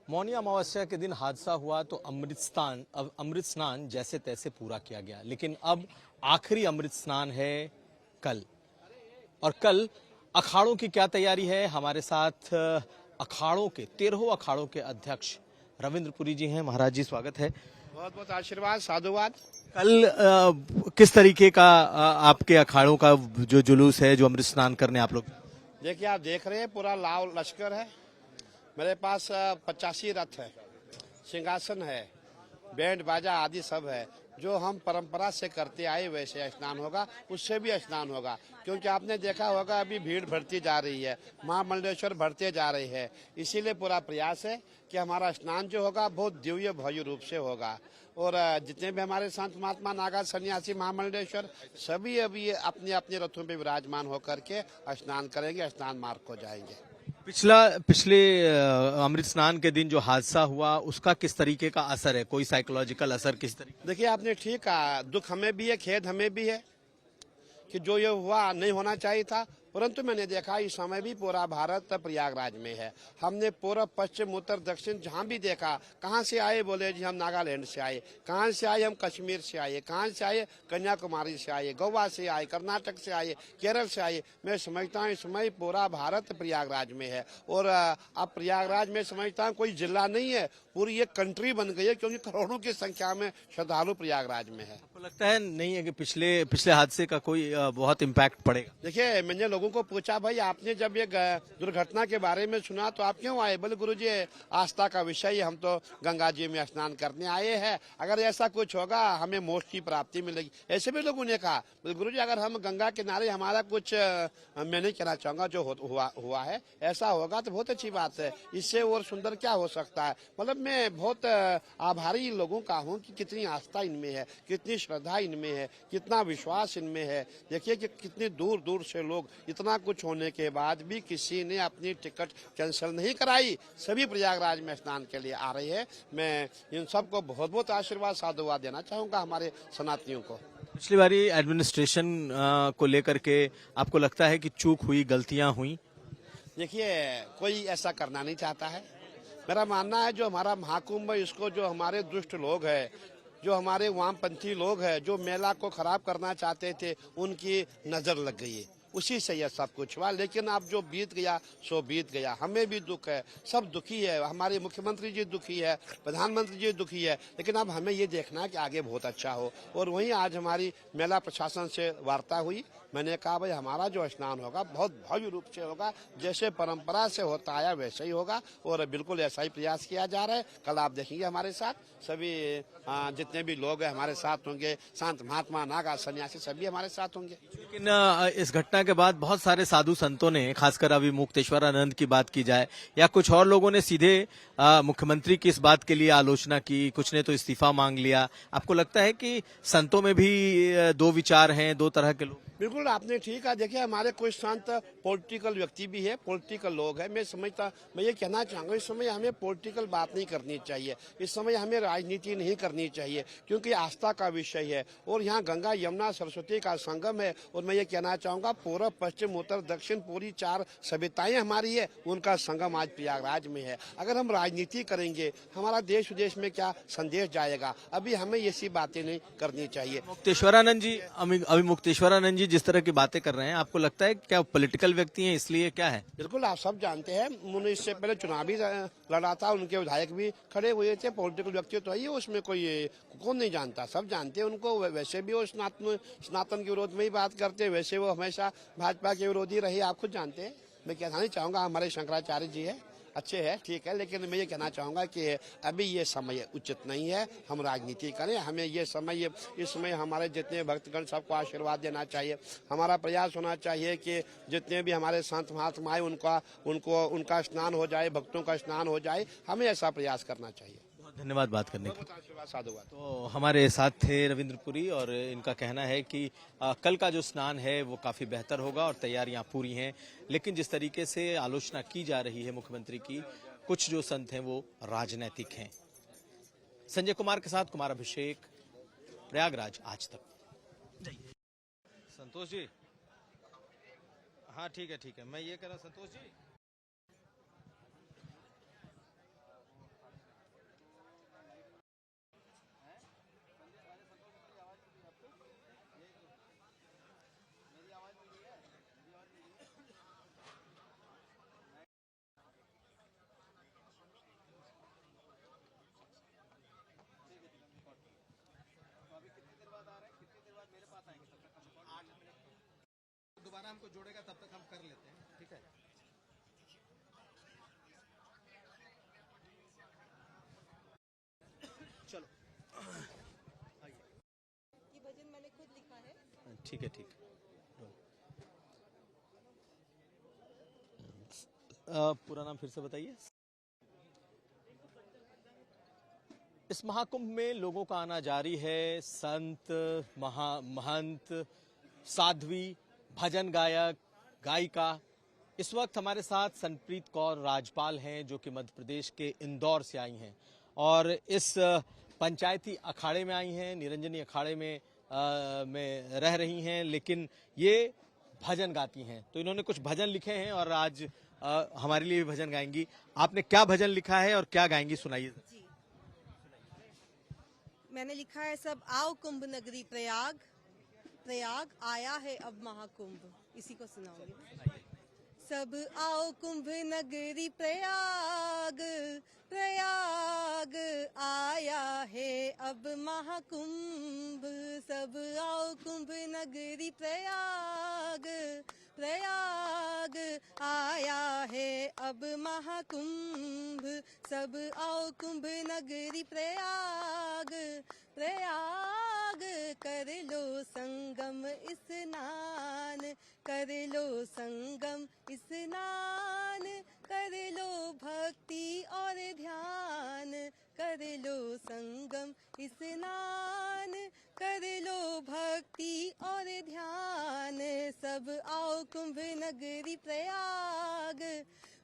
मौनी अमावस्या के दिन हादसा हुआ तो अमृत स्नान जैसे तैसे पूरा किया गया, लेकिन अब आखिरी अमृत स्नान है कल। और कल अखाड़ों की क्या तैयारी है, हमारे साथ अखाड़ों के 13 अखाड़ों के अध्यक्ष रविंद्र पुरी जी हैं। महाराज जी स्वागत है। बहुत बहुत आशीर्वाद, साधुवाद। कल किस तरीके का आपके अखाड़ों का जो जुलूस है, जो अमृत स्नान करने आप लोग? देखिए, आप देख रहे हैं पूरा लाव लश्कर है। मेरे पास 85 रथ है, सिंहासन है, बैंड बाजा आदि सब है। जो हम परंपरा से करते आए वैसे स्नान होगा, उससे भी स्नान होगा। क्योंकि आपने देखा होगा अभी भीड़ बढ़ती जा रही है, महामंडलेश्वर बढ़ते जा रही है। इसीलिए पूरा प्रयास है कि हमारा स्नान जो होगा बहुत दिव्य भव्य रूप से होगा। और जितने भी हमारे संत महात्मा नागा सन्यासी महामंडलेश्वर सभी अभी अपने अपने रथों पे विराजमान होकर के स्नान करेंगे, स्नान मार्ग को जाएंगे। पिछले अमृत स्नान के दिन जो हादसा हुआ उसका किस तरीके का असर है, कोई साइकोलॉजिकल असर किस तरीके? देखिए, आपने ठीक कहा, दुख हमें भी है, खेद हमें भी है कि जो ये हुआ नहीं होना चाहिए था। परंतु मैंने देखा इस समय भी पूरा भारत प्रयागराज में है। हमने पूर्व पश्चिम उत्तर दक्षिण जहाँ भी देखा, कहाँ से आए, बोले जी हम नागालैंड से आए, कहाँ से आए, हम कश्मीर से आए, कहाँ से आए, कन्याकुमारी से आए, गोवा से आए, कर्नाटक से आए, केरल से आए। मैं समझता हूँ इस समय पूरा भारत प्रयागराज में है। और अब प्रयागराज में समझता हूँ कोई जिला नहीं है, पूरी एक कंट्री बन गई है, क्योंकि करोड़ों की संख्या में श्रद्धालु प्रयागराज में है। आपको लगता है नहीं है कि पिछले हादसे का कोई बहुत इम्पैक्ट पड़ेगा? देखिए, मैंने लोगों को पूछा, भाई आपने जब ये दुर्घटना के बारे में सुना तो आप क्यों आए? बोले गुरुजी आस्था का विषय है, हम तो गंगा जी में स्नान करने आए हैं, अगर ऐसा कुछ होगा हमें मोक्ष की प्राप्ति मिलेगी। ऐसे भी लोगों ने कहा, बोले गुरुजी अगर हम गंगा किनारे हमारा कुछ मैं नहीं कहना चाहूंगा जो हुआ है, ऐसा होगा तो बहुत अच्छी बात है, इससे और सुंदर क्या हो सकता है। मतलब मैं बहुत आभारी लोगों का हूँ कि कितनी आस्था इनमें है, कितनी श्रद्धा इनमें है, कितना विश्वास इनमें है। देखिए कि कितने दूर दूर से लोग, इतना कुछ होने के बाद भी किसी ने अपनी टिकट कैंसिल नहीं कराई, सभी प्रयागराज में स्नान के लिए आ रहे हैं। मैं इन सबको बहुत बहुत आशीर्वाद साधुवाद देना चाहूंगा हमारे सनातनियों को। पिछली बारी एडमिनिस्ट्रेशन को लेकर के आपको लगता है कि चूक हुई, गलतियां हुई? देखिए, कोई ऐसा करना नहीं चाहता है। मेरा मानना है जो हमारा महाकुंभ है, इसको जो हमारे दुष्ट लोग हैं, जो हमारे वामपंथी लोग हैं, जो मेला को खराब करना चाहते थे, उनकी नजर लग गई है, उसी से यह सब कुछ हुआ। लेकिन अब जो बीत गया सो बीत गया। हमें भी दुख है, सब दुखी है, हमारे मुख्यमंत्री जी दुखी है, प्रधानमंत्री जी दुखी है। लेकिन अब हमें ये देखना है कि आगे बहुत अच्छा हो। और वहीं आज हमारी मेला प्रशासन से वार्ता हुई। मैंने कहा भाई हमारा जो स्नान होगा बहुत भव्य रूप से होगा, जैसे परंपरा से होता आया वैसे ही होगा, और बिल्कुल ऐसा ही प्रयास किया जा रहा है। कल आप देखेंगे हमारे साथ सभी जितने भी लोग हैं हमारे साथ होंगे, संत महात्मा नागा सन्यासी सभी हमारे साथ होंगे। लेकिन इस घटना के बाद बहुत सारे साधु संतों ने, खासकर अभी मुक्तेश्वरानंद की बात की जाए या कुछ और लोगों ने सीधे मुख्यमंत्री की इस बात के लिए आलोचना की, कुछ ने तो इस्तीफा मांग लिया। आपको लगता है कि संतों में भी दो विचार हैं, दो तरह के लोग? बिल्कुल आपने ठीक है। देखिए, हमारे कुछ संत पॉलिटिकल व्यक्ति भी है, पॉलिटिकल लोग हैं। मैं ये कहना चाहूंगा इस समय हमें पॉलिटिकल बात नहीं करनी चाहिए, इस समय हमें राजनीति नहीं करनी चाहिए, क्योंकि आस्था का विषय है। और यहाँ गंगा यमुना सरस्वती का संगम है। और मैं ये कहना चाहूंगा पूर्व पश्चिम उत्तर दक्षिण पूरी 4 सभ्यताएं हमारी है, उनका संगम आज प्रयागराज में है। अगर हम राजनीति करेंगे हमारा देश विदेश में क्या संदेश जाएगा? अभी हमें ऐसी बातें नहीं करनी चाहिए। मुक्तेश्वरानंद जी, अभी मुक्तेश्वरानंद जी जिस तरह की बातें कर रहे हैं, आपको लगता है क्या पॉलिटिकल व्यक्ति हैं, इसलिए क्या है? बिल्कुल, आप सब जानते हैं उन्होंने इससे पहले चुनाव भी लड़ा था, उनके विधायक भी खड़े हुए थे। पॉलिटिकल व्यक्ति तो है, उसमें कोई कौन नहीं जानता, सब जानते हैं उनको। वैसे भी वो सनातन के विरोध में ही बात करते हैं, वैसे वो हमेशा भाजपा के विरोधी रहे, आप खुद जानते हैं। मैं कहना नहीं चाहूंगा हमारे शंकराचार्य जी है, अच्छे है, ठीक है, लेकिन मैं ये कहना चाहूंगा कि अभी ये समय उचित नहीं है हम राजनीति करें। हमें ये समय, इस समय हमारे जितने भक्तगण सबको आशीर्वाद देना चाहिए। हमारा प्रयास होना चाहिए कि जितने भी हमारे संत महात्माएं उनका स्नान हो जाए, भक्तों का स्नान हो जाए, हमें ऐसा प्रयास करना चाहिए। धन्यवाद बात करने के लिए। बहुत आशीर्वाद साधुवाद। तो हमारे साथ थे रविंद्र पुरी, और इनका कहना है कि कल का जो स्नान है वो काफी बेहतर होगा और तैयारियां पूरी हैं। लेकिन जिस तरीके से आलोचना की जा रही है मुख्यमंत्री की, कुछ जो संत हैं वो राजनैतिक हैं। संजय कुमार के साथ कुमार अभिषेक, प्रयागराज आज तक। संतोष जी, हाँ ठीक है, मैं ये कह रहा संतोष जी। को जोड़ेगा तब तक हम कर लेते हैं, ठीक है। चलो ये भजन मैंने खुद लिखा है। ठीक है, ठीक। पूरा नाम फिर से बताइए। इस महाकुंभ में लोगों का आना जारी है। संत, महंत, साध्वी, भजन गायक, गायिका। इस वक्त हमारे साथ संतप्रीत कौर राजपाल हैं, जो कि मध्य प्रदेश के इंदौर से आई हैं और इस पंचायती अखाड़े में आई हैं, निरंजनी अखाड़े में रह रही हैं, लेकिन ये भजन गाती हैं। तो इन्होंने कुछ भजन लिखे हैं और आज हमारे लिए भी भजन गाएंगी। आपने क्या भजन लिखा है और क्या गाएंगी, सुनाइए। जी, मैंने लिखा है सब आओ कुंभ नगरी प्रयाग, प्रयाग आया है अब महाकुंभ। इसी को सुनाऊंगी। सब आओ कुंभ नगरी प्रयाग, प्रयाग आया है अब महाकुंभ। सब आओ कुंभ नगरी प्रयाग, प्रयाग आया है अब महाकुंभ। सब आओ कुंभ नगरी प्रयाग, प्रयाग कर लो संगम स्नान, कर लो संगम स्नान, कर लो भक्ति और ध्यान, कर लो संगम स्नान, कर लो भक्ति और ध्यान। सब आओ कुंभ नगरी प्रयाग,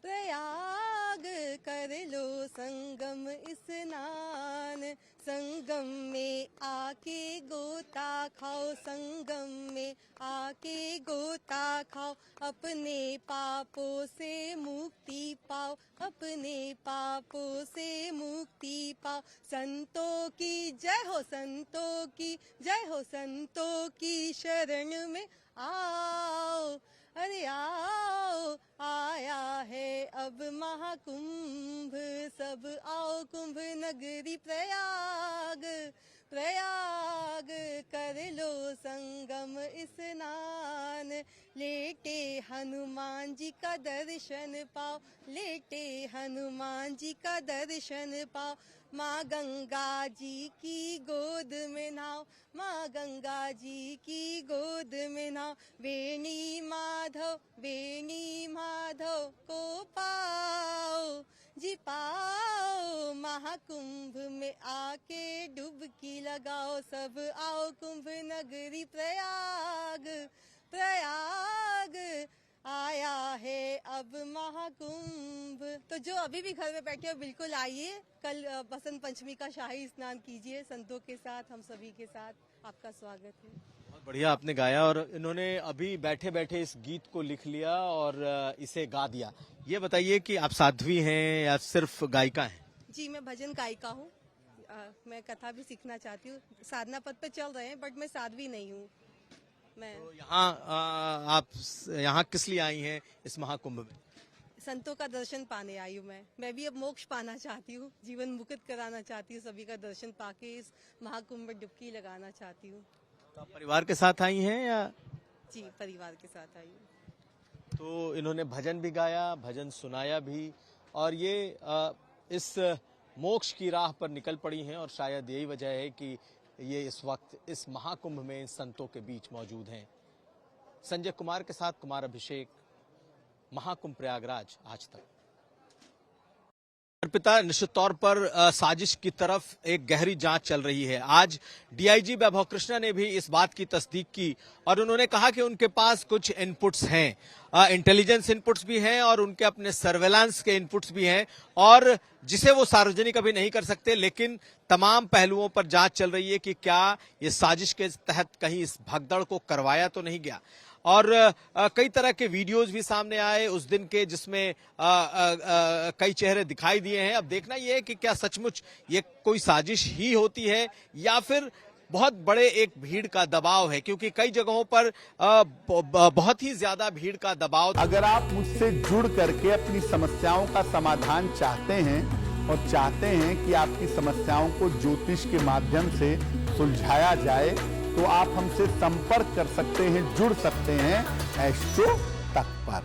प्रयाग कर लो संगम स्नान। संगम में आके गोता खाओ, संगम में आके गोता खाओ, अपने पापों से मुक्ति पाओ, अपने पापों से मुक्ति पाओ। संतों की जय हो, संतों की जय हो, संतों की शरण में आओ, अरे आओ आया है अब महाकुंभ। सब आओ कुंभ नगरी प्रयाग, प्रयाग कर लो संगम स्नान। लेटे हनुमान जी का दर्शन पाओ, लेटे हनुमान जी का दर्शन पाओ। माँ गंगा जी की गोद में नाओ, माँ गंगा जी की गोद में नाओ। वेणी माधव, वेणी माधव को पाओ जी पाओ। महाकुंभ में आके डुबकी लगाओ। सब आओ कुंभ नगरी प्रयाग, प्रयाग आया है अब महाकुंभ। तो जो अभी भी घर में बैठे हो, बिल्कुल आइए। कल बसंत पंचमी का शाही स्नान कीजिए संतों के साथ, हम सभी के साथ। आपका स्वागत है। बहुत बढ़िया आपने गाया और इन्होंने अभी बैठे बैठे इस गीत को लिख लिया और इसे गा दिया। ये बताइए कि आप साध्वी हैं या सिर्फ गायिका हैं? जी, मैं भजन गायिका हूँ। मैं कथा भी सीखना चाहती हूँ। साधना पद पे चल रहे हैं, बट मैं साध्वी नहीं हूँ। मैं तो आप यहाँ किस लिए आई हैं इस महाकुंभ में? संतों का दर्शन पाने आई हूँ। मैं भी अब मोक्ष पाना चाहती हूँ, जीवन मुक्त कराना चाहती हूँ। सभी का दर्शन पाके इस महाकुंभ में डुबकी लगाना चाहती हूँ। तो आप परिवार के साथ आई हैं या? जी, परिवार के साथ आई हूँ। तो इन्होंने भजन भी गाया, भजन सुनाया भी और ये इस मोक्ष की राह पर निकल पड़ी हैं और शायद यही वजह है कि ये इस वक्त इस महाकुंभ में संतों के बीच मौजूद हैं। संजय कुमार के साथ कुमार अभिषेक, महाकुंभ प्रयागराज, आज तक। पिता निश्चित तौर पर साजिश की तरफ एक गहरी जांच चल रही है। आज डीआईजी वैभव कृष्णा ने भी इस बात की तस्दीक की और उन्होंने कहा कि उनके पास कुछ इनपुट्स हैं, इंटेलिजेंस इनपुट्स भी हैं और उनके अपने सर्वेलांस के इनपुट्स भी हैं और जिसे वो सार्वजनिक अभी नहीं कर सकते, लेकिन तमाम पहलुओं पर जांच चल रही है कि क्या ये साजिश के तहत कहीं इस भगदड़ को करवाया तो नहीं गया। और कई तरह के वीडियोस भी सामने आए उस दिन के, जिसमें कई चेहरे दिखाई दिए हैं। अब देखना यह है कि क्या सचमुच ये कोई साजिश ही होती है या फिर बहुत बड़े एक भीड़ का दबाव है, क्योंकि कई जगहों पर बहुत ही ज्यादा भीड़ का दबाव। अगर आप मुझसे जुड़ करके अपनी समस्याओं का समाधान चाहते हैं और चाहते हैं कि आपकी समस्याओं को ज्योतिष के माध्यम से सुलझाया जाए, तो आप हमसे संपर्क कर सकते हैं, जुड़ सकते हैं। एस्ट्रो तत्पर।